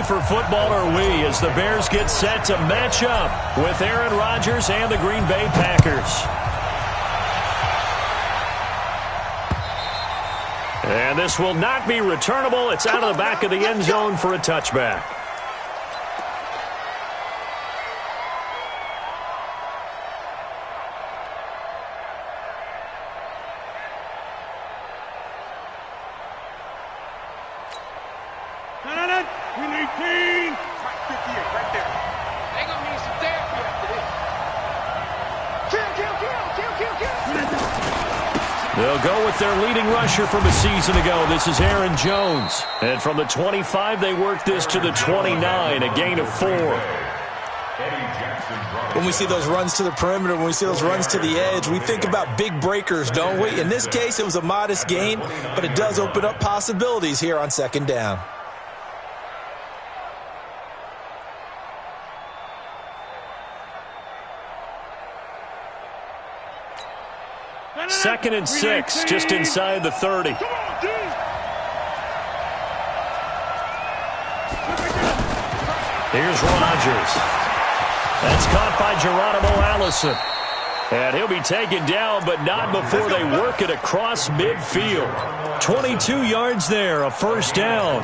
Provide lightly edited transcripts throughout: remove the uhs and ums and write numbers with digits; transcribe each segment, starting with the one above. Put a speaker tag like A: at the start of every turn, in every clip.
A: for football are we as the Bears get set to match up with Aaron Rodgers and the Green Bay Packers. And this will not be returnable. It's out of the back of the end zone for a touchback.
B: They'll go with their leading rusher from a season ago. This is Aaron Jones.
A: And from the 25, they work this to the 29, a gain of 4.
C: When we see those runs to the perimeter, when we see those runs to the edge, we think about big breakers, don't we? In this case, it was a modest gain, but it does open up possibilities here on second down.
A: Second and 6, just inside the 30. Here's Rodgers. That's caught by Geronimo Allison. And he'll be taken down, but not before they work it across midfield. 22 yards there, a first down.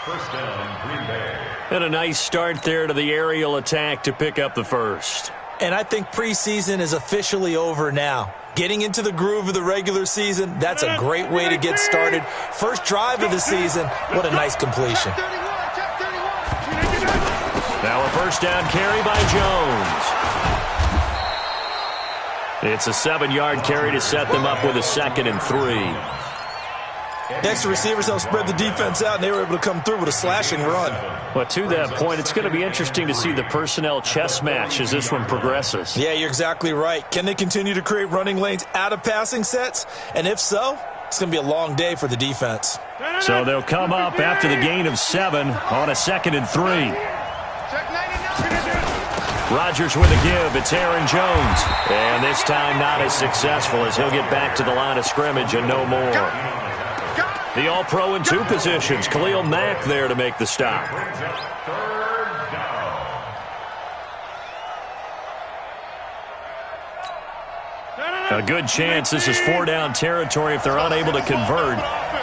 D: First down, Green Bay.
A: And a nice start there to the aerial attack to pick up the first.
C: And I think preseason is officially over now. Getting into the groove of the regular season, that's a great way to get started. First drive of the season, what a nice completion.
A: Now a first down carry by Jones. It's a 7-yard carry to set them up with a 2nd and 3.
C: Next, the receivers helped spread the defense out, and they were able to come through with a slashing run.
A: But to that point, it's going to be interesting to see the personnel chess match as this one progresses.
C: Yeah, you're exactly right. Can they continue to create running lanes out of passing sets? And if so, it's going to be a long day for the defense.
A: So they'll come up after the gain of 7 on a 2nd and 3. Rodgers with a give. It's Aaron Jones. And this time not as successful as he'll get back to the line of scrimmage and no more. The All-Pro in 2 positions. Khalil Mack there to make the stop. A good chance this is 4-down territory if they're unable to convert.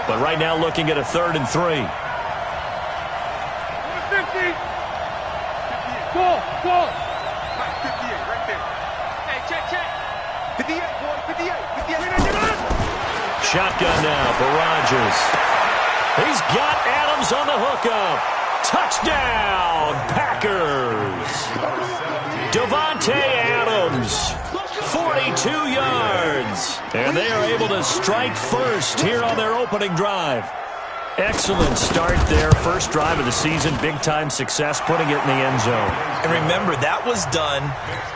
A: But right now looking at a 3rd and 3. Shotgun now for Rodgers. He's got Adams on the hookup. Touchdown, Packers. Devontae Adams, 42 yards. And they are able to strike first here on their opening drive. Excellent start there. First drive of the season. Big-time success, putting it in the end zone.
C: And remember, that was done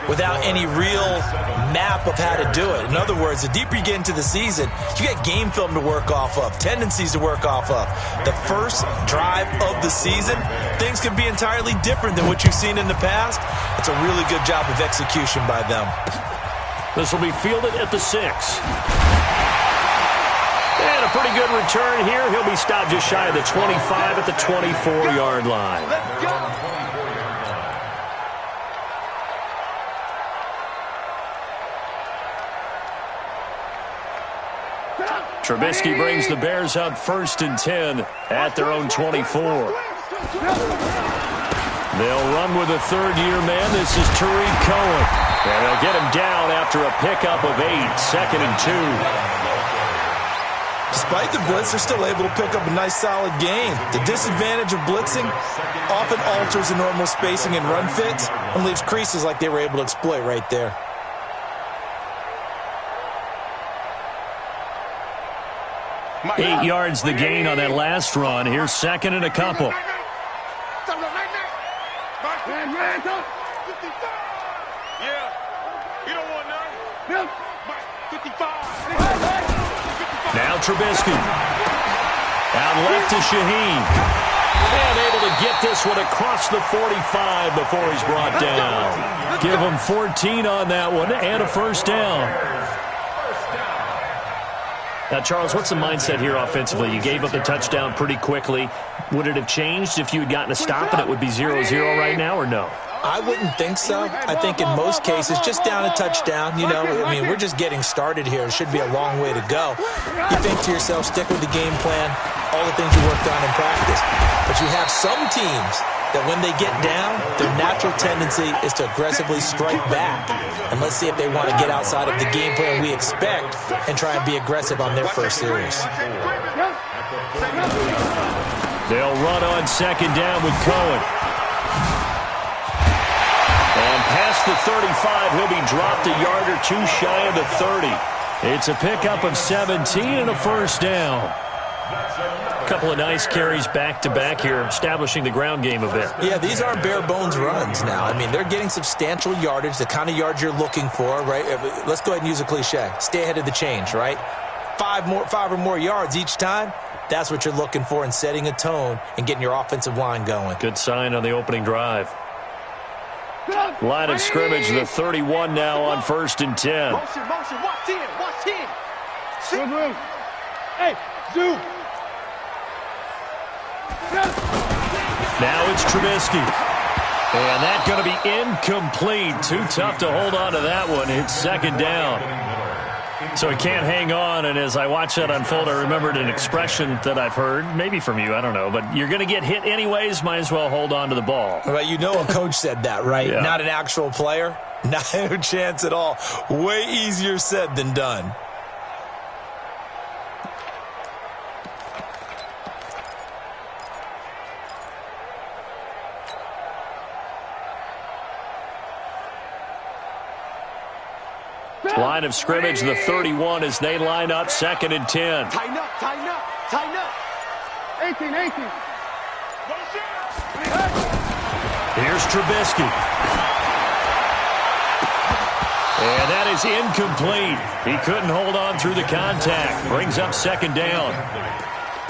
C: without any real map of how to do it. In other words, the deeper you get into the season, you get game film to work off of, tendencies to work off of. The first drive of the season, things can be entirely different than what you've seen in the past. It's a really good job of execution by them.
A: This will be fielded at the 6. And a pretty good return here. He'll be stopped just shy of the 25 at the 24-yard line. Trubisky brings the Bears up 1st and 10 at their own 24. They'll run with a third-year man. This is Tariq Cohen. And they'll get him down after a pickup of 8, 2nd and 2.
C: Despite the blitz, they're still able to pick up a nice solid gain. The disadvantage of blitzing often alters the normal spacing and run fits and leaves creases like they were able to exploit right there.
A: Eight yards the gain on that last run. Here's 2nd and a couple. Now Trubisky. Out left to Shaheen. And able to get this one across the 45 before he's brought down. Give him 14 on that one and a first down.
B: Now, Charles, what's the mindset here offensively? You gave up the touchdown pretty quickly. Would it have changed if you had gotten a stop and it would be 0-0 right now, or no?
C: I wouldn't think so. I think in most cases, just down a touchdown, you know, I mean, we're just getting started here. It should be a long way to go. You think to yourself, stick with the game plan, all the things you worked on in practice. But you have some teams that when they get down, their natural tendency is to aggressively strike back. And let's see if they want to get outside of the game plan we expect and try and be aggressive on their first series.
B: They'll run on second down with Cohen. And past the 35, he'll be dropped a yard or two shy of the 30. It's a pickup of 17 and a first down. A couple of nice carries back-to-back here, establishing the ground game a bit.
C: Yeah, these aren't bare-bones runs now. I mean, they're getting substantial yardage, the kind of yards you're looking for, right? Let's go ahead and use a cliche. Stay ahead of the change, right? Five or more yards each time. That's what you're looking for in setting a tone and getting your offensive line going.
B: Good sign on the opening drive. Line of scrimmage, the 31 now on 1st and 10.
D: Motion, watch in. Hey, zoom.
B: Now it's Trubisky. And that's going to be incomplete. Too tough to hold on to that one. It's second down. So he can't hang on, and as I watch that unfold, I remembered an expression that I've heard, maybe from you, I don't know, but you're going to get hit anyways, might as well hold on to the ball.
C: Well, you know a coach said that, right?
B: Yeah. Not
C: an actual player? No chance at all. Way easier said than done.
B: Line of scrimmage, the 31 as they line up 2nd and 10.
D: Tighten up. 18.
B: Here's Trubisky. And that is incomplete. He couldn't hold on through the contact. Brings up second down.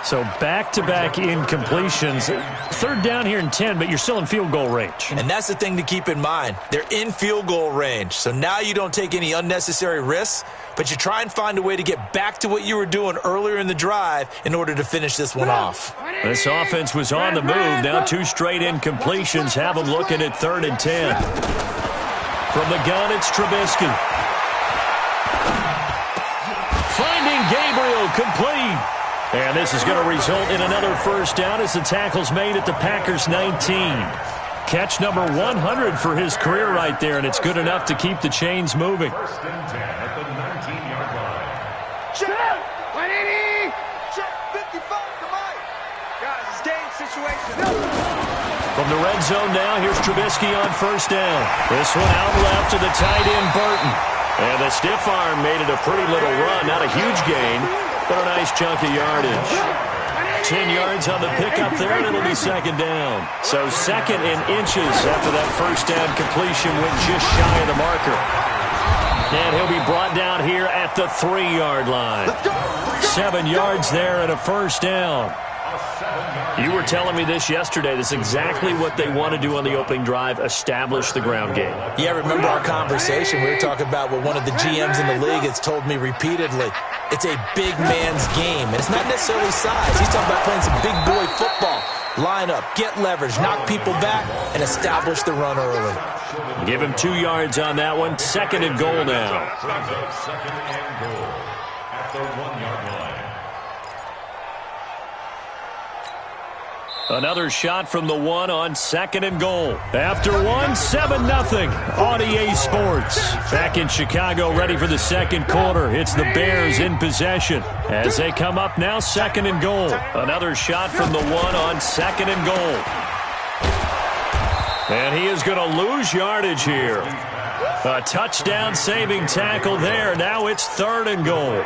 B: So back-to-back incompletions. 3rd down here and 10, but you're still in field goal range.
C: And that's the thing to keep in mind. They're in field goal range. So now you don't take any unnecessary risks, but you try and find a way to get back to what you were doing earlier in the drive in order to finish this one off.
B: This offense was on the move. Now 2 straight incompletions have them looking at 3rd and 10. From the gun, it's Trubisky. Finding Gabriel, complete. And this is going to result in another first down as the tackle's made at the Packers' 19. Catch number 100 for his career right there, and it's good enough to keep the chains moving.
D: First and 10 at the 19-yard line. Check! 180! Check! 55, come on! Guys, it's game situation.
B: From the red zone now, here's Trubisky on first down. This one out left to the tight end, Burton. And the stiff arm made it a pretty little run. Not a huge gain, but a nice chunk of yardage. 10 yards on the pickup there, and it'll be second down. So 2nd in inches after that first down completion went just shy of the marker. And he'll be brought down here at the 3-yard line. 7 yards there and a first down. You were telling me this yesterday. This is exactly what they want to do on the opening drive, establish the ground game.
C: Yeah, remember our conversation. We were talking about what one of the GMs in the league has told me repeatedly. It's a big man's game, and it's not necessarily size. He's talking about playing some big boy football. Line up, get leverage, knock people back, and establish the run early.
B: Give him 2 yards on that one. 2nd and goal now.
D: 2nd and goal at the 1-yard line.
B: Another shot from the 1 on 2nd and goal. After 1, 7-0 on EA Sports. Back in Chicago, ready for the second quarter. It's the Bears in possession as they come up now 2nd and goal. Another shot from the 1 on 2nd and goal. And he is going to lose yardage here. A touchdown-saving tackle there. Now it's 3rd and goal.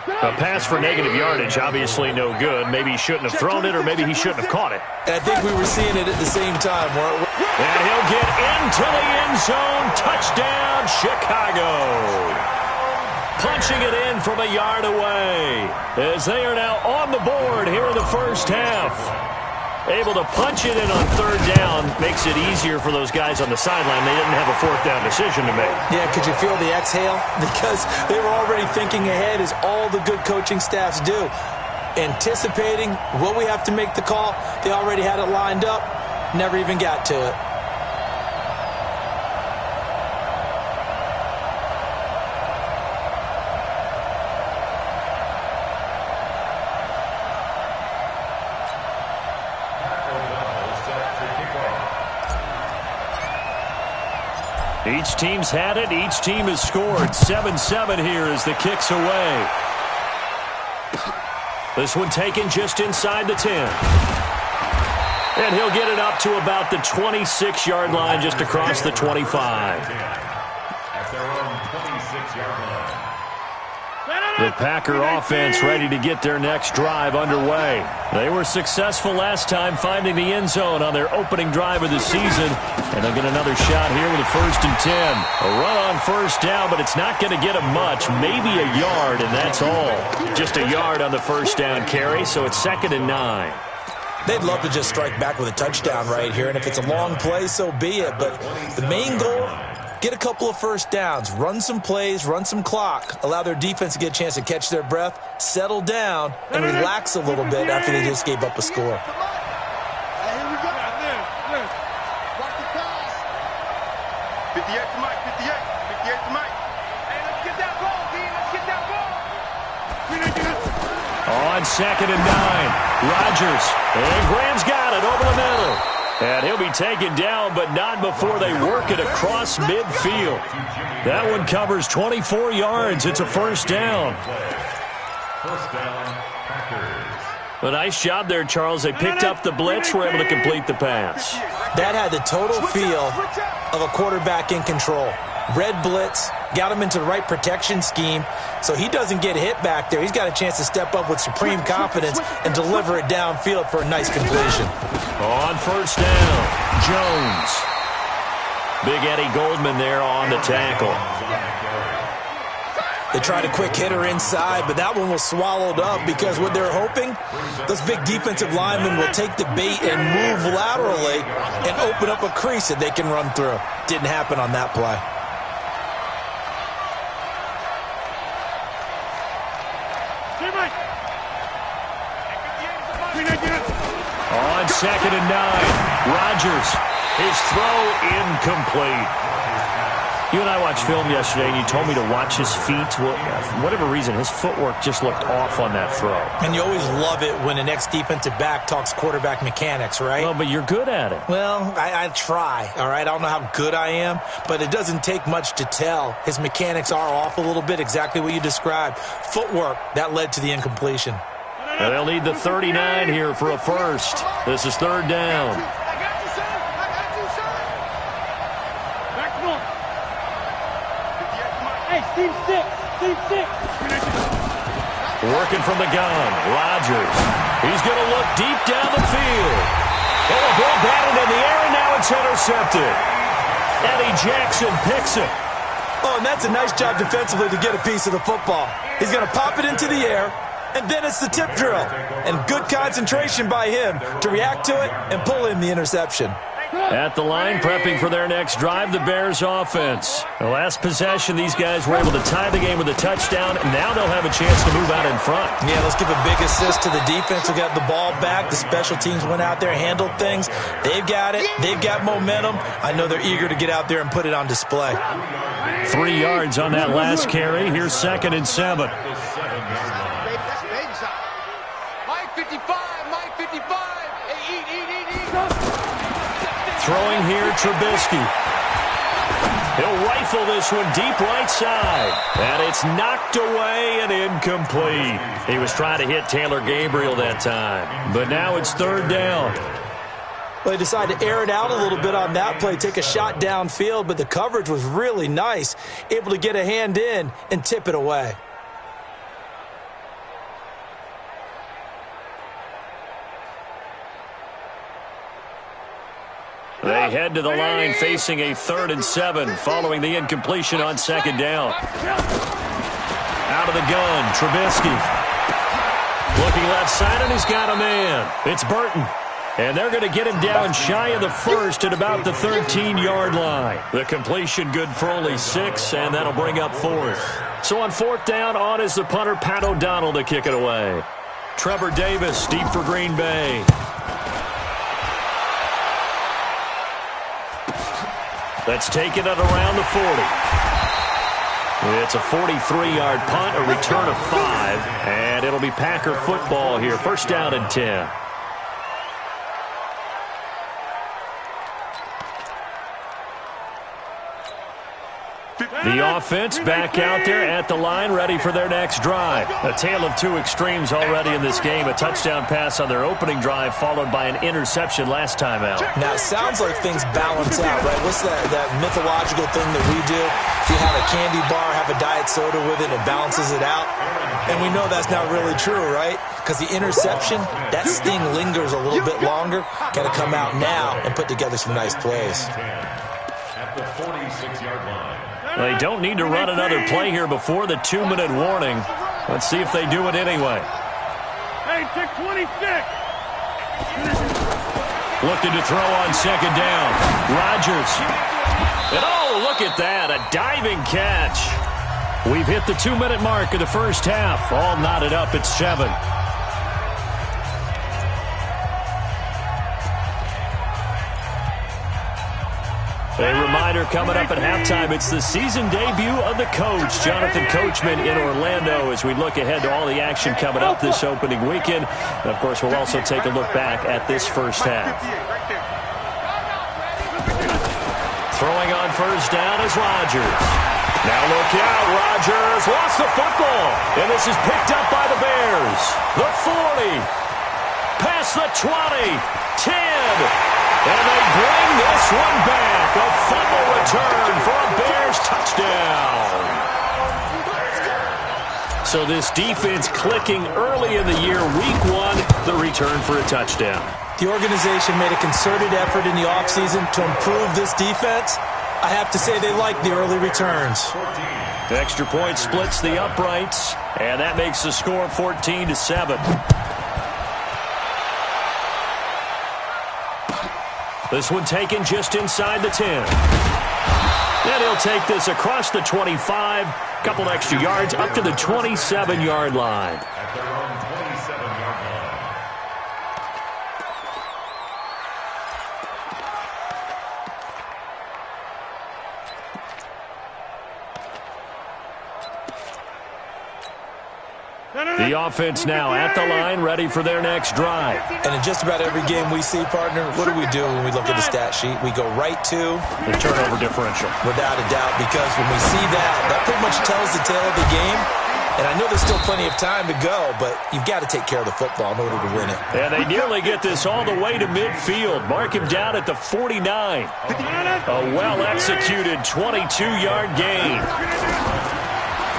B: A pass for negative yardage, obviously no good. Maybe he shouldn't have thrown it, or maybe he shouldn't have caught it.
C: And I think we were seeing it at the same time.
B: And he'll get into the end zone. Touchdown, Chicago. Punching it in from a yard away as they are now on the board here in the first half.
A: Able to punch it in on third down. Makes it easier for those guys on the sideline. They didn't have a fourth down decision to make.
C: Yeah, could you feel the exhale? Because they were already thinking ahead, as all the good coaching staffs do. Anticipating what we have to make the call. They already had it lined up. Never even got to it.
A: Each team's had it. Each team has scored. 7-7 here as the kick's away. This one taken just inside the 10. And he'll get it up to about the 26-yard line, just across the 25.
B: At their own 26-yard line.
A: The Packer offense ready to get their next drive underway. They were successful last time finding the end zone on their opening drive of the season. And they'll get another shot here with a 1st and 10. A run on first down, but it's not going to get them much. Maybe a yard, and that's all. Just a yard on the first down carry, so it's 2nd and 9.
C: They'd love to just strike back with a touchdown right here, and if it's a long play, so be it. But the main goal, get a couple of first downs, run some plays, run some clock, allow their defense to get a chance to catch their breath, settle down, and relax a little bit after they just gave up a score.
A: On 2nd and 9, Rodgers, and Graham's got it over the middle. And he'll be taken down, but not before they work it across midfield. That one covers 24 yards. It's a 1st down.
B: First down, Packers.
A: A nice job there, Charles. They picked up the blitz, were able to complete the pass.
C: That had the total feel of a quarterback in control. Red blitz, got him into the right protection scheme, so he doesn't get hit back there. He's got a chance to step up with supreme confidence and deliver it downfield for a nice completion.
A: On 1st down, Jones. Big Eddie Goldman there on the tackle.
C: They tried a quick hitter inside, but that one was swallowed up because what they're hoping, those big defensive linemen will take the bait and move laterally and open up a crease that they can run through. Didn't happen on that play.
A: On 2nd and 9, Rodgers. His throw incomplete. You and I watched film yesterday, and you told me to watch his feet. Well, for whatever reason, his footwork just looked off on that throw.
C: And you always love it when an ex-defensive back talks quarterback mechanics, right?
A: Well, but you're good at it.
C: Well, I try, all right? I don't know how good I am, but it doesn't take much to tell. His mechanics are off a little bit, exactly what you described. Footwork, that led to the incompletion.
A: Now they'll need the 39 here for a 1st. This is 3rd down. Working from the gun, Rodgers. He's going to look deep down the field. And the ball batted in the air, and now it's intercepted. Eddie Jackson picks it.
C: Oh, and that's a nice job defensively to get a piece of the football. He's going to pop it into the air, and then it's the tip drill. And good concentration by him to react to it and pull in the interception.
A: At the line, prepping for their next drive, the Bears offense. The last possession, these guys were able to tie the game with a touchdown, and now they'll have a chance to move out in front.
C: Yeah, let's give a big assist to the defense who got the ball back. The special teams went out there, handled things. They've got it. They've got momentum. I know they're eager to get out there and put it on display.
A: 3 yards on that last carry. Here's 2nd and 7.
D: Mike 55, Mike 55.
A: Throwing here, Trubisky. He'll rifle this one deep right side. And it's knocked away and incomplete. He was trying to hit Taylor Gabriel that time. But now it's 3rd down.
C: Well, they decided to air it out a little bit on that play, take a shot downfield, but the coverage was really nice. Able to get a hand in and tip it away.
A: They head to the line facing a 3rd and 7 following the incompletion on 2nd down. Out of the gun, Trubisky. Looking left side, and he's got a man. It's Burton. And they're going to get him down shy of the first at about the 13-yard line. The completion good for only 6, and that'll bring up 4th. So on 4th down, on is the punter, Pat O'Donnell, to kick it away. Trevor Davis, deep for Green Bay. That's taken at around the 40. It's a 43-yard punt, a return of 5, and it'll be Packer football here. First down and 10. The offense back out there at the line, ready for their next drive. A tale of two extremes already in this game. A touchdown pass on their opening drive, followed by an interception last time out.
C: Now, it sounds like things balance out, right? What's that mythological thing that we do? If you have a candy bar, have a diet soda with it, it balances it out. And we know that's not really true, right? Because the interception, that sting lingers a little bit longer. Got to come out now and put together some nice plays.
D: At the 46-yard line.
A: They don't need to run another play here before the 2-minute warning. Let's see if they do it anyway.
E: Hey, take 26.
A: Looking to throw on second down. Rodgers. And oh, look at that, a diving catch. We've hit the 2-minute mark of the first half. All knotted up at 7. A reminder coming up at halftime, it's the season debut of the coach, Jonathan Coachman, in Orlando, as we look ahead to all the action coming up this opening weekend. And, of course, we'll also take a look back at this first half. Throwing on first down is Rodgers. Now look out, Rodgers lost the football, and this is picked up by the Bears. The 40, past the 20, 10. And they bring this one back. A fumble return for a Bears touchdown. So this defense clicking early in the year. Week 1, the return for a touchdown.
C: The organization made a concerted effort in the offseason to improve this defense. I have to say they like the early returns.
A: The extra point splits the uprights, and that makes the score 14-7. This one taken just inside the 10. And he'll take this across the 25. Couple extra yards up to the 27-yard line.
D: At their own 27-yard line.
A: The offense now at the line, ready for their next drive.
C: And in just about every game we see, partner, what do we do when we look at the stat sheet? We go right to
A: the turnover differential.
C: Without a doubt, because when we see that pretty much tells the tale of the game. And I know there's still plenty of time to go, but you've got to take care of the football in order to win it.
A: And they nearly get this all the way to midfield. Mark him down at the 49. A well-executed 22-yard gain.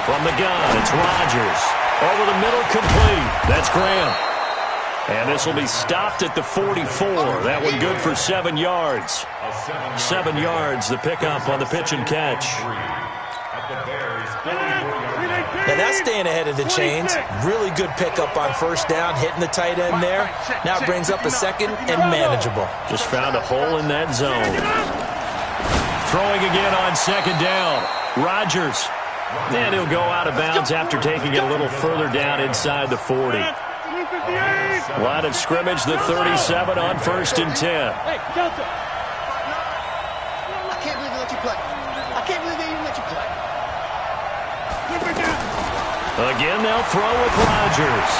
A: From the gun, it's Rodgers. Over the middle, complete. That's Graham. And this will be stopped at the 44. That one good for 7 yards. 7 yards, the pickup on the pitch and catch.
C: Now that's staying ahead of the chains. Really good pickup on first down, hitting the tight end there. Now it brings up a second and manageable.
A: Just found a hole in that zone. Throwing again on second down. Rodgers. And he'll go out of bounds after taking it a little further down inside the 40. Line of scrimmage, the 37 on first and 10.
F: Hey, Delta. I can't believe they let you play. I can't believe they even let you play.
A: Again, they'll throw with Rodgers.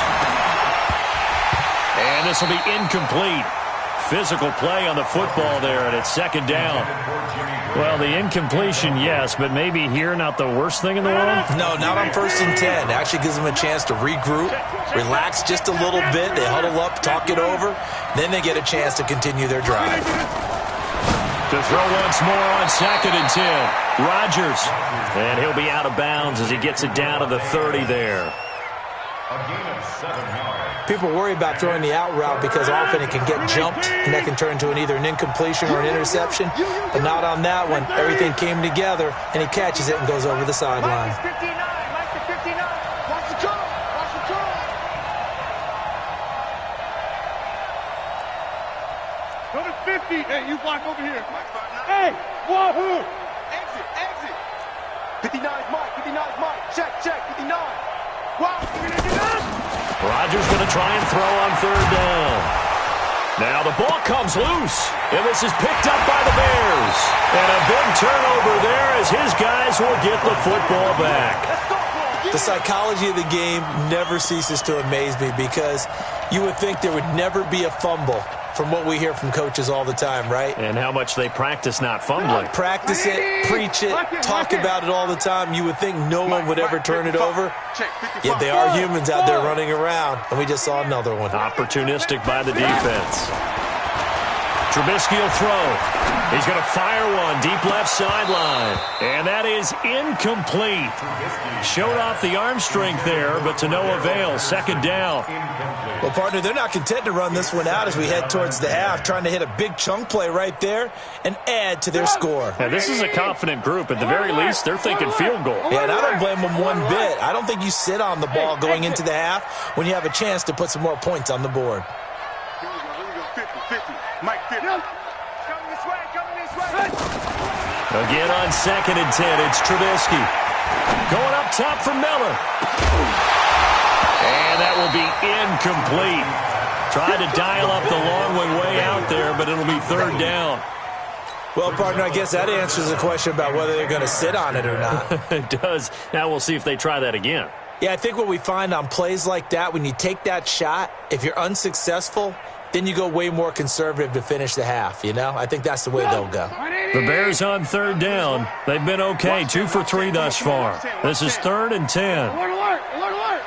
A: And this will be incomplete. Physical play on the football there, and it's second down. Well, the incompletion, yes, but maybe here not the worst thing in the world?
C: No, not on first and 10. It actually gives them a chance to regroup, relax just a little bit. They huddle up, talk it over. Then they get a chance to continue their drive.
A: To throw once more on second and 10. Rodgers. And he'll be out of bounds as he gets it down to the 30 there.
D: A gain of 7 yards.
C: People worry about throwing the out route because often it can get jumped, and that can turn into either an incompletion or an interception. But not on that one. Everything came together, and he catches it and goes over the sideline.
F: Minus 59. Minus 59. Watch the turn. Watch the turn.
E: Go to 50. Hey, you block over here. Hey, wahoo!
F: Exit, exit. 59 is Mike, 59 is Mike. Check, check, 59. Wow.
B: Rodgers going to try and throw on third down. Now the ball comes loose, and this is picked up by the Bears. And a big turnover there as his guys will get the football back.
C: The psychology of the game never ceases to amaze me because you would think there would never be a fumble from what we hear from coaches all the time, right?
B: And how much they practice not fumbling.
C: Practice it, preach it, talk about it all the time. You would think no one would ever turn it over. Yet they are humans out there running around, and we just saw another one.
B: Opportunistic by the defense. Trubisky will throw. He's going to fire one deep left sideline. And that is incomplete. Showed off the arm strength there, but to no avail. Second down.
C: Well, partner, they're not content to run this one out as we head towards the half, trying to hit a big chunk play right there and add to their score.
B: Now, this is a confident group. At the very least, they're thinking field goal.
C: Yeah, and I don't blame them one bit. I don't think you sit on the ball going into the half when you have a chance to put some more points on the board.
F: Here we go, 50, 50. Mike 50. Coming this way, coming this way.
B: Again on 2nd and 10, it's Trubisky. Going up top for Miller. And that will be incomplete. Tried to dial up the long one way out there, but it'll be third down.
C: Well, partner, I guess that answers the question about whether they're going to sit on it or not.
B: It does. Now we'll see if they try that again.
C: Yeah, I think what we find on plays like that, when you take that shot, if you're unsuccessful, then you go way more conservative to finish the half, you know? I think that's the way they'll go.
B: The Bears on third down. They've been okay, 2 for 3 thus far. This is 3rd and 10.
E: Alert, alert, alert, alert.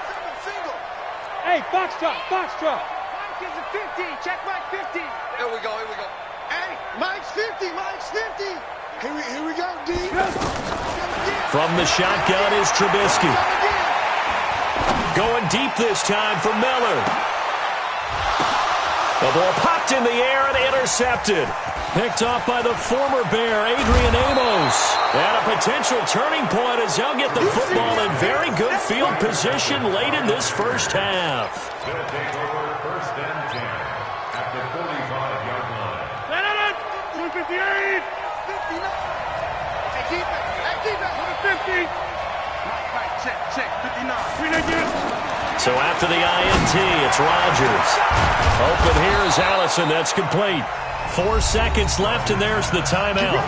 E: Hey, box drop, box drop.
F: Mike is a 50. Check Mike 50. Here we go, here we go. Hey, Mike's 50, Mike's 50. Here we go, D.
B: From the shotgun is Trubisky. Going deep this time for Miller. The ball popped in the air and intercepted. Picked off by the former Bear, Adrian Amos. And a potential turning point as they'll get the football in very good field position late in this first half.
G: Going to take over 1st and 10 at the 45-yard line.
E: 158.
F: 59. Hey, defense. Hey, defense.
E: 150.
F: Mike, check, 59.
E: Green again.
B: So after the INT, it's Rodgers. Open here is Allison. That's complete. 4 seconds left, and there's the timeout.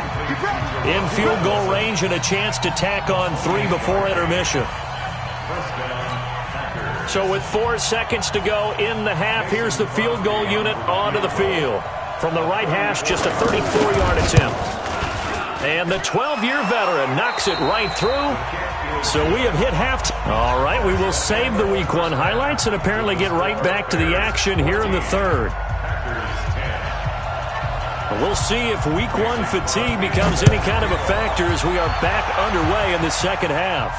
B: In field goal range and a chance to tack on 3 before intermission. So with 4 seconds to go in the half, here's the field goal unit onto the field. From the right hash, just a 34-yard attempt. And the 12-year veteran knocks it right through. So we have hit halftime. All right, we will save the Week 1 highlights and apparently get right back to the action here in the third. We'll see if Week 1 fatigue becomes any kind of a factor as we are back underway in the second half.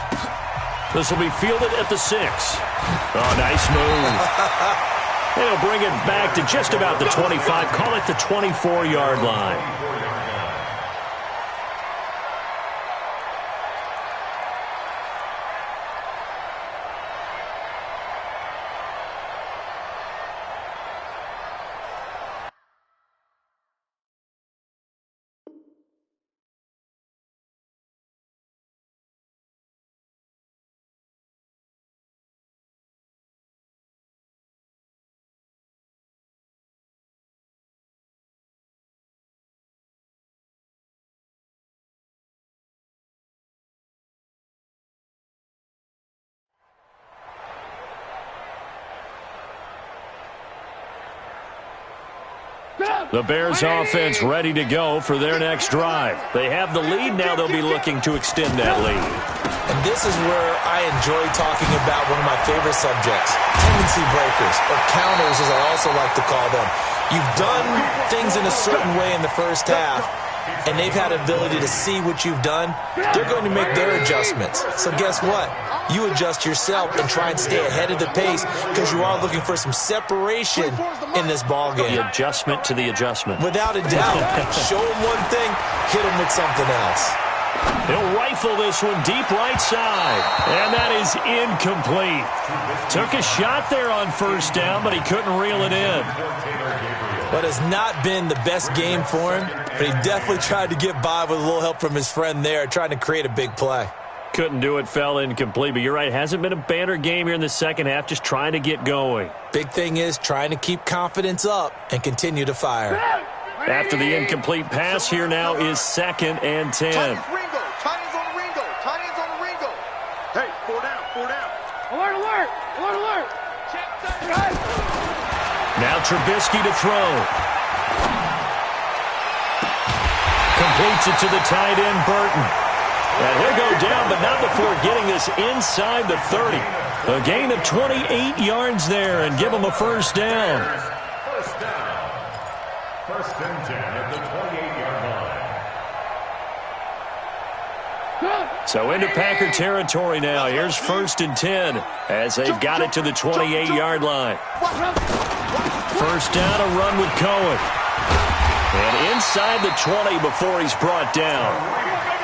B: This will be fielded at the 6. Oh, nice move. And he'll bring it back to just about the 25. Call it the 24-yard line. The Bears offense ready to go for their next drive. They have the lead. Now they'll be looking to extend that lead.
C: And this is where I enjoy talking about one of my favorite subjects, tendency breakers, or counters as I also like to call them. You've done things in a certain way in the first half, and they've had ability to see what you've done. They're going to make their adjustments. So guess what? You adjust yourself and try and stay ahead of the pace because you are looking for some separation in this ballgame.
B: The adjustment to the adjustment.
C: Without a doubt. Show them one thing, hit them with something else.
B: He'll rifle this one deep right side. And that is incomplete. Took a shot there on first down, but he couldn't reel it in.
C: What has not been the best game for him, but he definitely tried to get by with a little help from his friend there, trying to create a big play.
B: Couldn't do it, fell incomplete, but you're right. Hasn't been a banner game here in the second half, just trying to get going.
C: Big thing is trying to keep confidence up and continue to fire.
B: After the incomplete pass, here now is 2nd and 10.
F: Tiny's on the Ringo. Tiny's on the Ringo. Hey, 4 down, 4 down.
E: Alert, alert, alert, alert.
B: Now Trubisky to throw. Completes it to the tight end, Burton. And he'll go down, but not before getting this inside the 30. A gain of 28 yards there and give him a first down.
G: First down. 1st and 10 at the 28-yard line.
B: So into Packer territory now. Here's 1st and 10 as they've got it to the 28-yard line. First down, a run with Cohen. And inside the 20 before he's brought down.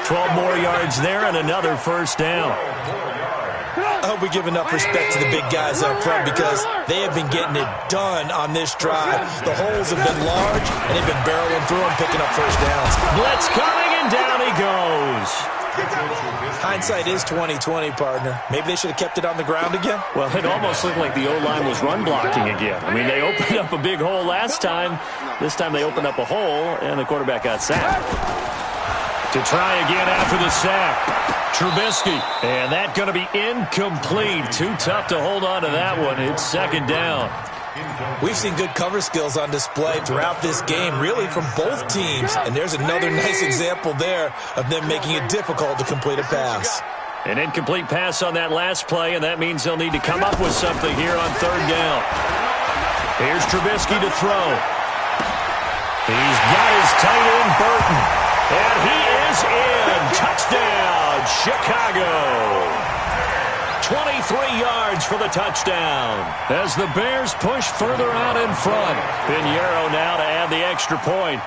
B: 12 more yards there and another first down.
C: I hope we give enough respect to the big guys up front because they have been getting it done on this drive. The holes have been large, and they've been barreling through them, picking up first downs.
B: Blitz coming, and down he goes.
C: Hindsight is 20/20, partner. Maybe they should have kept it on the ground again.
B: Well, it almost looked like the O-line was run blocking again. I mean, they opened up a big hole last time. This time they opened up a hole, and the quarterback got sacked. To try again after the sack. Trubisky. And that going to be incomplete. Too tough to hold on to that one. It's 2nd down.
C: We've seen good cover skills on display throughout this game, really from both teams. And there's another nice example there of them making it difficult to complete a pass.
B: An incomplete pass on that last play, and that means they'll need to come up with something here on 3rd down. Here's Trubisky to throw. He's got his tight end, Burton. And he is in. Touchdown, Chicago. 23 yards for the touchdown. As the Bears push further out in front. Pinheiro now to add the extra point.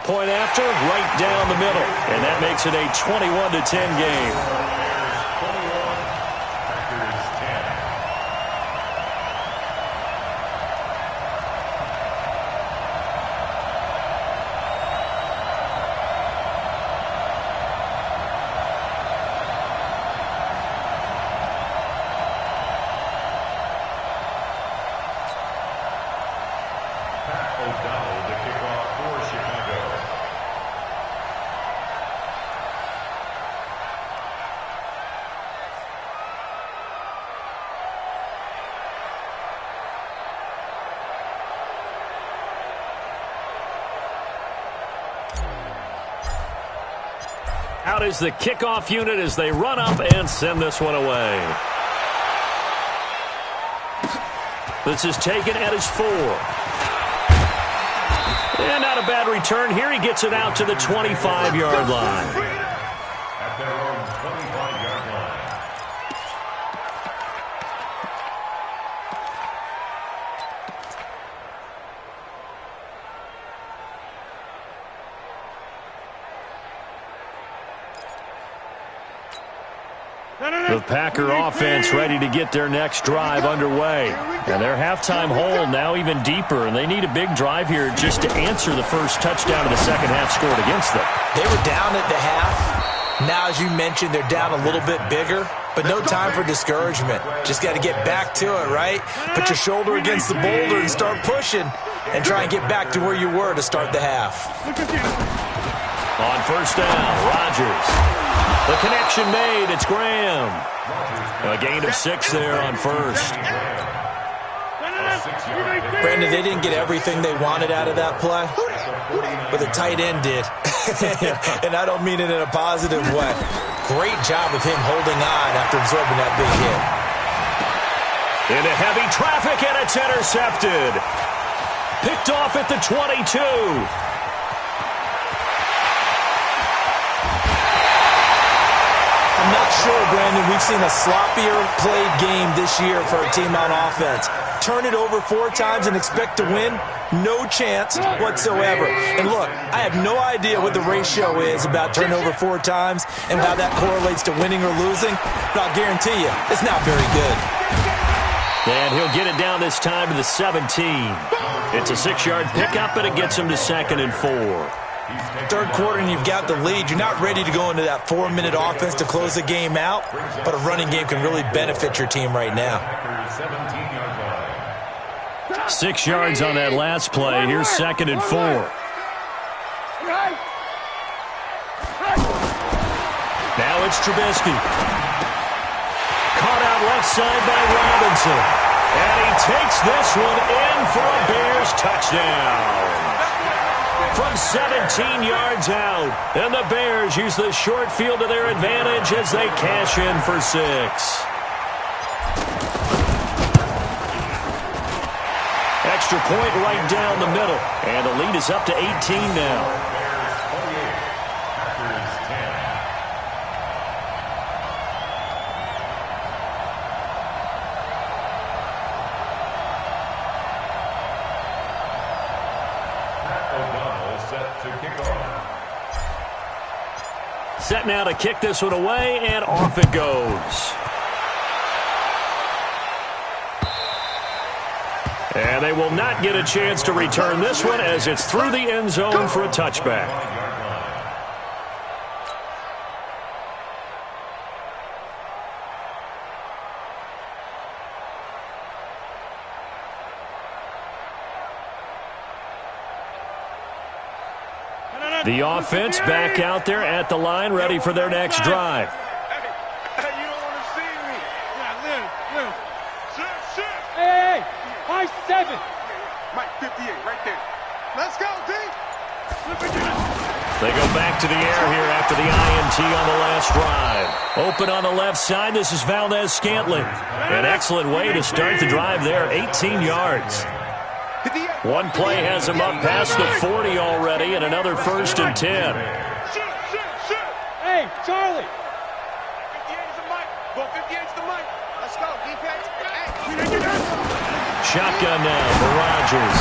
B: Point after, right down the middle. And that makes it a 21-10 game. Out is the kickoff unit as they run up and send this one away. This is taken at his 4. And not a bad return here. He gets it out to the 25-yard line.
G: At their own 25-yard line.
B: The Packer offense ready to get their next drive underway. And their halftime hole now even deeper, and they need a big drive here just to answer the first touchdown of the second half scored against them.
C: They were down at the half. Now, as you mentioned, they're down a little bit bigger, but no time for discouragement. Just got to get back to it, right? Put your shoulder against the boulder and start pushing and try and get back to where you were to start the half.
B: On first down, Rodgers. The connection made. It's Graham. A gain of 6 there on first.
C: Brandon, they didn't get everything they wanted out of that play, but the tight end did. And I don't mean it in a positive way. Great job of him holding on after absorbing that big hit.
B: Into heavy traffic, and it's intercepted. Picked off at the 22.
C: I'm not Sure, Brandon, we've seen a sloppier played game this year for a team on offense. Turn it over 4 times and expect to win? No chance whatsoever. And look, I have no idea what the ratio is about turnover 4 times and how that correlates to winning or losing, but I'll guarantee you, it's not very good.
B: And he'll get it down this time to the 17. It's a 6-yard pickup, and it gets him to 2nd and 4.
C: Third quarter and you've got the lead. You're not ready to go into that 4-minute offense to close the game out, but a running game can really benefit your team right now.
B: 6 yards on that last play. Here's 2nd and 4. Now it's Trubisky. Caught out left side by Robinson. And he takes this one in for a Bears touchdown. From 17 yards out. And the Bears use the short field to their advantage as they cash in for 6. Extra point right down the middle. And the lead is up to 18 now. Set now to kick this one away, and off it goes. And they will not get a chance to return this one as it's through the end zone for a touchback. The offense back out there at the line, ready for their next drive.
F: Hey, you don't want to see me. Yeah, Lynn. Sit.
E: Hey, high 7.
F: Mike, 58, right there. Let's go, D.
B: They go back to the air here after the INT on the last drive. Open on the left side, this is Valdez-Scantling. An excellent way to start the drive there, 18 yards. One play has him up past the 40 already, and another 1st and 10.
E: Hey, Charlie.
F: 58 is the mic. Go 58 is the mic. Let's go, defense.
B: Shotgun now for Rodgers.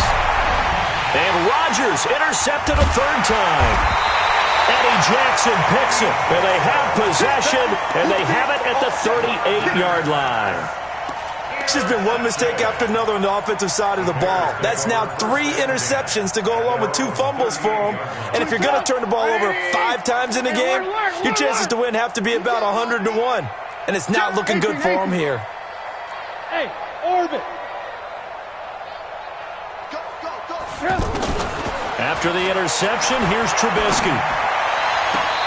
B: And Rodgers intercepted a 3rd time. Eddie Jackson picks it, and they have possession, and they have it at the 38-yard line.
C: It's just been one mistake after another on the offensive side of the ball. That's now 3 interceptions to go along with 2 fumbles for them. And if you're going to turn the ball over 5 times in a game, your chances to win have to be about 100 to 1. And it's not looking good for them here.
E: Hey, orbit.
F: Go.
B: After the interception, here's Trubisky.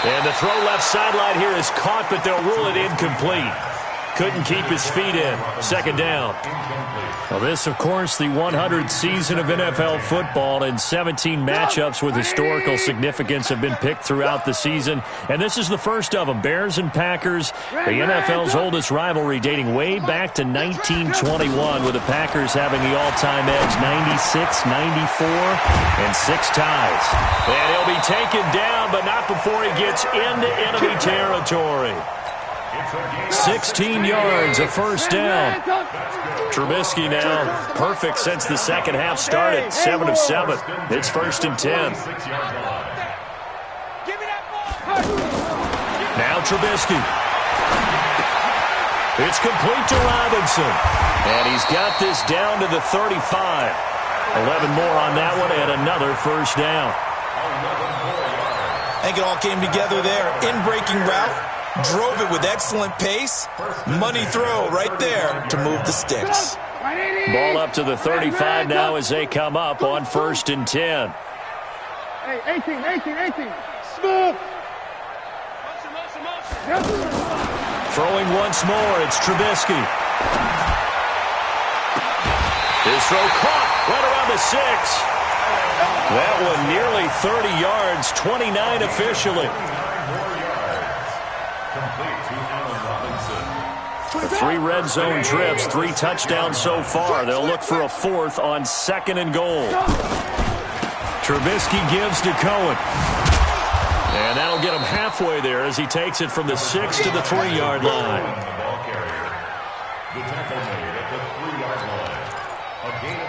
B: And the throw left sideline here is caught, but they'll rule it incomplete. Couldn't keep his feet in. 2nd down. Well, this, of course, the 100th season of NFL football, and 17 matchups with historical significance have been picked throughout the season. And this is the first of them, Bears and Packers, the NFL's oldest rivalry dating way back to 1921, with the Packers having the all-time edge 96, 94, and 6 ties. And he'll be taken down, but not before he gets into enemy territory. 16 yards, a 1st down. Trubisky now perfect since the second half started, 7 of 7. It's 1st and 10. Now Trubisky. It's complete to Robinson. And he's got this down to the 35. 11 more on that one and another 1st down.
C: I think it all came together there. In-breaking route. Drove it with excellent pace. Money throw right there to move the sticks.
B: Ball up to the 35 now as they come up on 1st and 10.
E: Hey, 18. Smooth.
B: Throwing once more, it's Trubisky. His throw caught right around the 6. That one nearly 30 yards, 29 officially. 3 red zone trips, 3 touchdowns so far. They'll look for a 4th on 2nd and goal. Trubisky gives to Cohen.
A: And that'll get him halfway there as he takes it from the 6 to the 3-yard line.
G: The tackle made at the 3-yard line. A gain of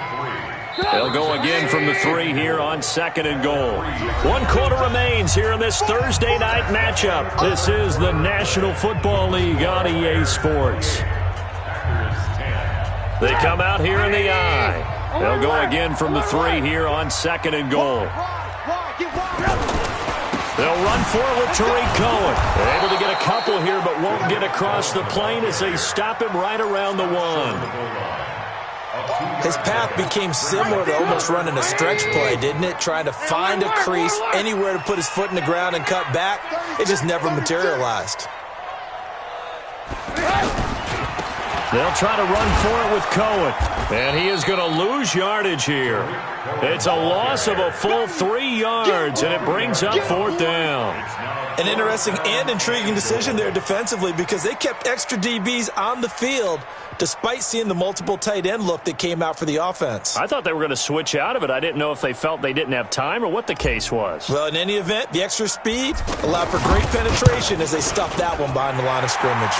G: 3.
A: They'll go again from the 3 here on 2nd and goal. 1 quarter remains here in this Thursday night matchup. This is the National Football League on EA Sports. They come out here in the I. They'll go again from the 3 here on 2nd and goal. They'll run for it with Tariq Cohen. They're able to get a couple here, but won't get across the plane as they stop him right around the 1.
C: His path became similar to almost running a stretch play, didn't it? Trying to find a crease, anywhere to put his foot in the ground and cut back. It just never materialized.
A: They'll try to run for it with Cohen. And he is going to lose yardage here. It's a loss of a full 3 yards, and it brings up 4th down.
C: An interesting and intriguing decision there defensively because they kept extra DBs on the field despite seeing the multiple tight end look that came out for the offense.
A: I thought they were going to switch out of it. I didn't know if they felt they didn't have time or what the case was.
C: Well, in any event, the extra speed allowed for great penetration as they stuffed that one behind the line of scrimmage.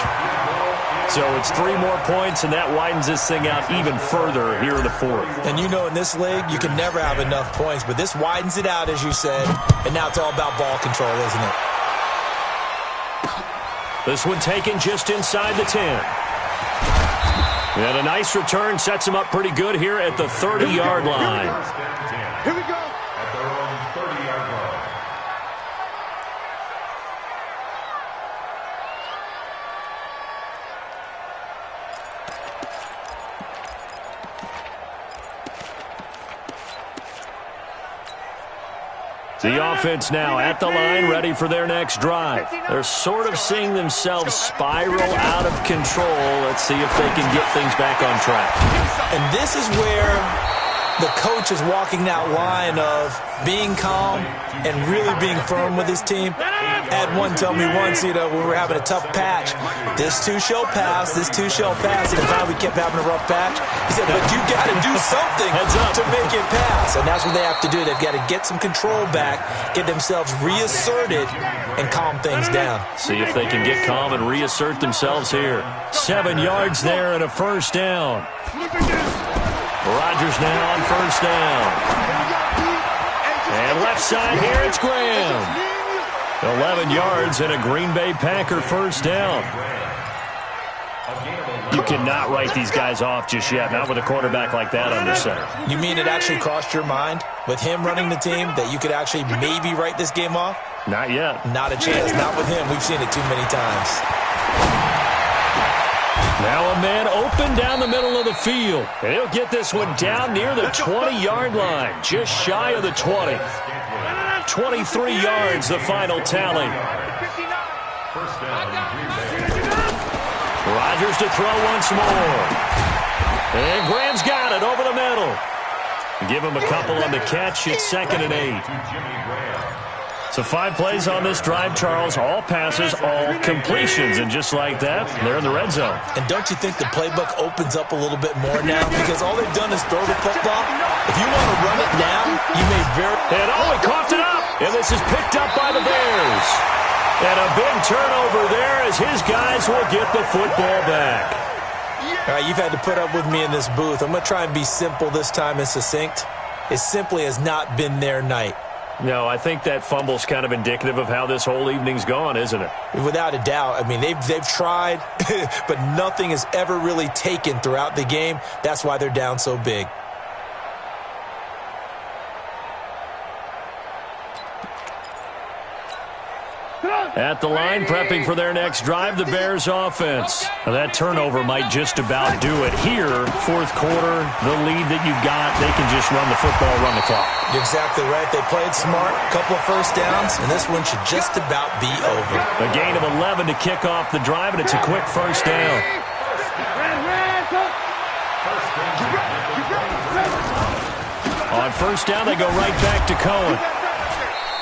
A: So it's 3 more points, and that widens this thing out even further here in the 4th.
C: And you know in this league, you can never have enough points, but this widens it out, as you said, and now it's all about ball control, isn't it?
A: This one taken just inside the 10. And a nice return sets him up pretty good here at the 30-yard line.
F: Here we go.
G: At their own 30-yard line.
A: The offense now at the line, ready for their next drive. They're sort of seeing themselves spiral out of control. Let's see if they can get things back on track.
C: And this is where the coach is walking that line of being calm and really being firm with his team. Had one tell me once, when we were having a tough patch, this too shall pass, this too shall pass. And finally we kept having a rough patch. He said, but you got to do something to make it pass. And that's what they have to do. They've got to get some control back, get themselves reasserted, and calm things down.
A: See if they can get calm and reassert themselves here. 7 yards there and a 1st down. Rodgers now on 1st down. And left side here, it's Graham. 11 yards and a Green Bay Packer 1st down. You cannot write these guys off just yet, not with a quarterback like that under center.
C: You mean it actually crossed your mind with him running the team that you could actually maybe write this game off?
A: Not yet.
C: Not a chance. Not with him. We've seen it too many times.
A: Now a man open down the middle of the field. And he'll get this one down near the 20-yard line, just shy of the 20. 23 yards, the final tally. Rodgers to throw once more. And Graham's got it over the middle. Give him a couple on the catch. It's 2nd and 8. So 5 plays on this drive, Charles. All passes, all completions. And just like that, they're in the red zone.
C: And don't you think the playbook opens up a little bit more now? Because all they've done is throw the football. If you want to run it now, you may very...
A: And he coughed it up. And this is picked up by the Bears. And a big turnover there as his guys will get the football back.
C: All right, you've had to put up with me in this booth. I'm going to try and be simple this time and succinct. It simply has not been their night.
A: No, I think that fumble's kind of indicative of how this whole evening's gone, isn't it?
C: Without a doubt. I mean, they've tried, but nothing has ever really taken throughout the game. That's why they're down so big.
A: At the line, prepping for their next drive, the Bears offense. Now, that turnover might just about do it here. 4th quarter, the lead that you've got, they can just run the football, run the clock.
C: You're exactly right. They played smart, a couple of 1st downs, and this one should just about be over.
A: A gain of 11 to kick off the drive, and it's a quick 1st down. On 1st down, they go right back to Cohen.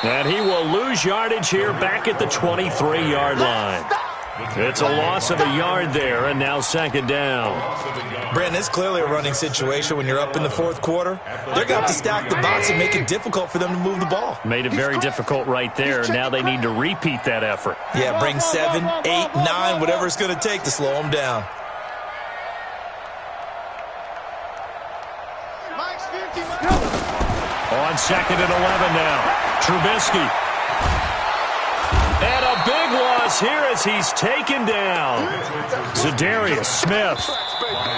A: And he will lose yardage here back at the 23-yard line. It's a loss of a yard there, and now second down.
C: Brandon, it's clearly a running situation when you're up in the fourth quarter. They're going to have to stack the box and make it difficult for them to move the ball.
A: Made it very difficult right there. Now they need to repeat that effort.
C: Yeah, bring 7, 8, 9, whatever it's going to take to slow them down.
A: On second and 11 now. Trubisky. And a big loss here as he's taken down. Za'Darius Smith.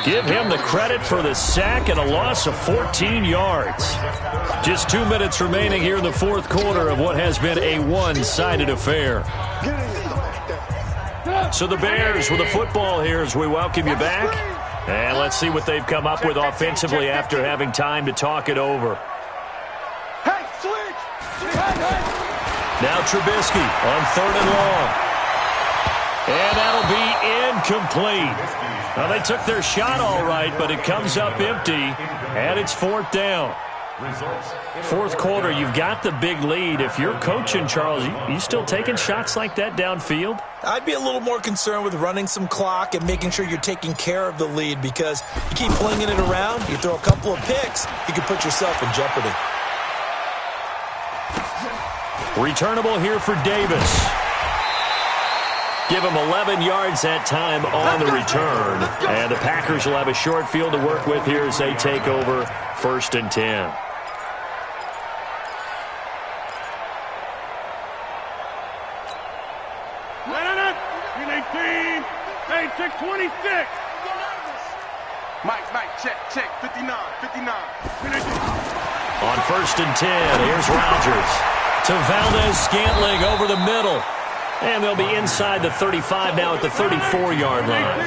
A: Give him the credit for the sack and a loss of 14 yards. Just 2 minutes remaining here in the fourth quarter of what has been a one-sided affair. So the Bears with the football here as we welcome you back. And let's see what they've come up with offensively after having time to talk it over. Now Trubisky on third and long. And that'll be incomplete. Well, they took their shot all right, but it comes up empty, and it's fourth down. Fourth quarter, you've got the big lead. If you're coaching, Charles, you still taking shots like that downfield?
C: I'd be a little more concerned with running some clock and making sure you're taking care of the lead, because you keep flinging it around, you throw a couple of picks, you can put yourself in jeopardy.
A: Returnable here for Davis. Give him 11 yards that time on the return. And the Packers will have a short field to work with here as they take over first and 10.
E: Hey, check 26.
F: Mike, check, 59.
A: On first and 10, here's Rodgers. To Valdez-Scantling over the middle. And they'll be inside the 35 now at the 34-yard line.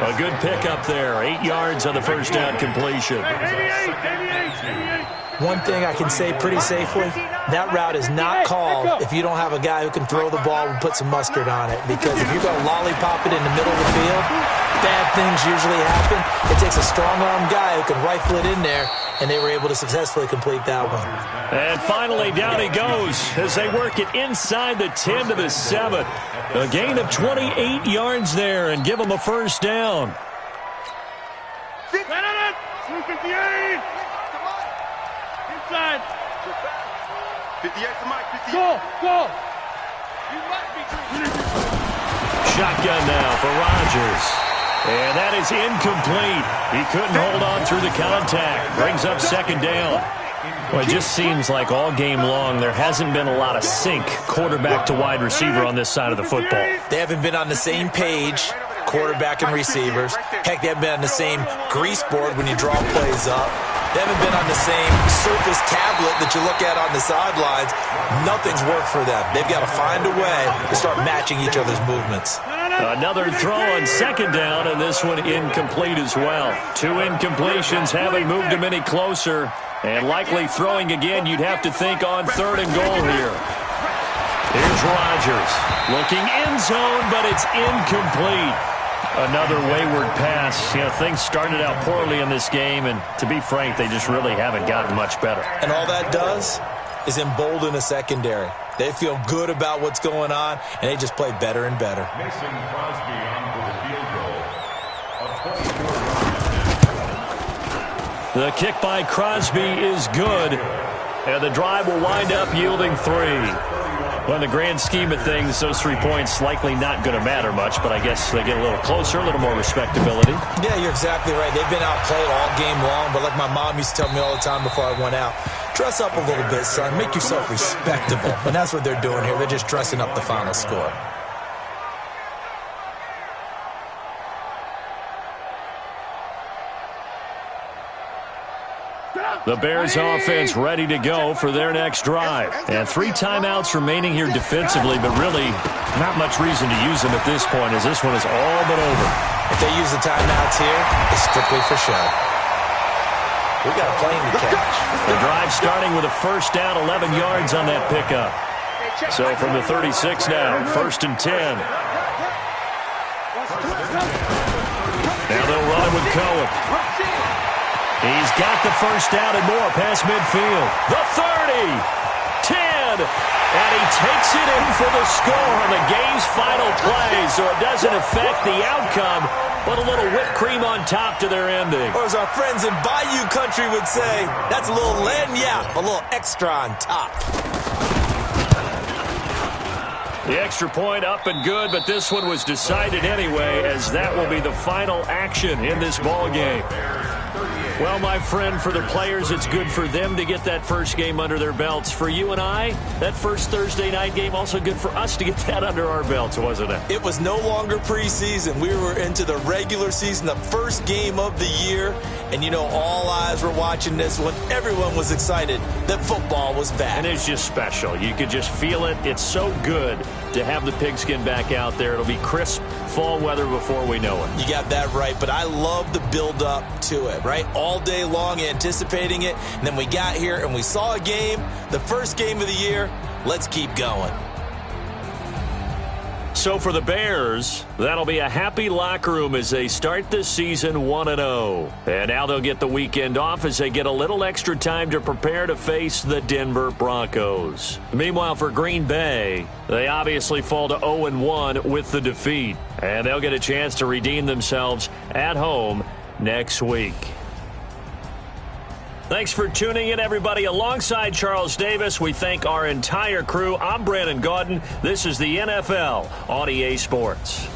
A: A good pickup there. 8 yards on the first down completion.
E: 88.
C: One thing I can say pretty safely, that route is not called if you don't have a guy who can throw the ball and put some mustard on it. Because if you're going to lollipop it in the middle of the field, bad things usually happen. It takes a strong-arm guy who can rifle it in there, and they were able to successfully complete that one.
A: And finally, down he goes as they work it inside the 10 to the 7. A gain of 28 yards there and give them a first down.
E: 258. Inside.
F: 58 to Mike, 58.
E: Go.
A: Shotgun now for Rodgers. And that is incomplete. He couldn't hold on through the contact. Brings up second down. Well, it just seems like all game long there hasn't been a lot of sync quarterback to wide receiver on this side of the football.
C: They haven't been on the same page, quarterback and receivers. Heck, they haven't been on the same grease board when you draw plays up. They haven't been on the same Surface tablet that you look at on the sidelines. Nothing's worked for them. They've got to find a way to start matching each other's movements.
A: Another throw on second down, and this one incomplete as well. 2 incompletions haven't moved him any closer, and likely throwing again, you'd have to think on third and goal here. Here's Rodgers looking end zone, but it's incomplete. Another wayward pass. You know, things started out poorly in this game, and to be frank, they just really haven't gotten much better.
C: And all that does is embolden a secondary. They feel good about what's going on, and they just play better and better.
G: Mason Crosby on for the field goal.
A: The kick by Crosby is good, and the drive will wind up yielding 3. Well, in the grand scheme of things, those 3 points likely not going to matter much, but I guess they get a little closer, a little more respectability.
C: Yeah, you're exactly right. They've been outplayed all game long, but like my mom used to tell me all the time before I went out, dress up a little bit, son. Make yourself respectable. And that's what they're doing here. They're just dressing up the final score.
A: The Bears offense ready to go for their next drive. And 3 timeouts remaining here defensively, but really not much reason to use them at this point as this one is all but over.
C: If they use the timeouts here, it's strictly for show. We got a plane to catch.
A: The drive starting with a first down, 11 yards on that pickup. So from the 36 now, first and 10. Now they'll run it with Cohen. He's got the first down and more past midfield. The 30, 10, in. And he takes it in for the score on the game's final play, so it doesn't affect the outcome, but a little whipped cream on top to their ending.
C: Or as our friends in Bayou Country would say, that's a little lagniappe, a little extra on top.
A: The extra point up and good, but this one was decided anyway, as that will be the final action in this ball game. Well, my friend, for the players, it's good for them to get that first game under their belts. For you and I, that first Thursday night game, also good for us to get that under our belts, wasn't it?
C: It was no longer preseason. We were into the regular season, the first game of the year. And, you know, all eyes were watching this when everyone was excited that football was back.
A: And it's just special. You could just feel it. It's so good to have the pigskin back out there. It'll be crisp fall weather before we know it.
C: You got that right, but I love the build-up to it, right? All day long anticipating it, and then we got here and we saw a game, the first game of the year. Let's keep going.
A: So for the Bears, that'll be a happy locker room as they start this season 1-0. And now they'll get the weekend off as they get a little extra time to prepare to face the Denver Broncos. Meanwhile, for Green Bay, they obviously fall to 0-1 with the defeat. And they'll get a chance to redeem themselves at home next week. Thanks for tuning in, everybody. Alongside Charles Davis, we thank our entire crew. I'm Brandon Gaudin. This is the NFL on EA Sports.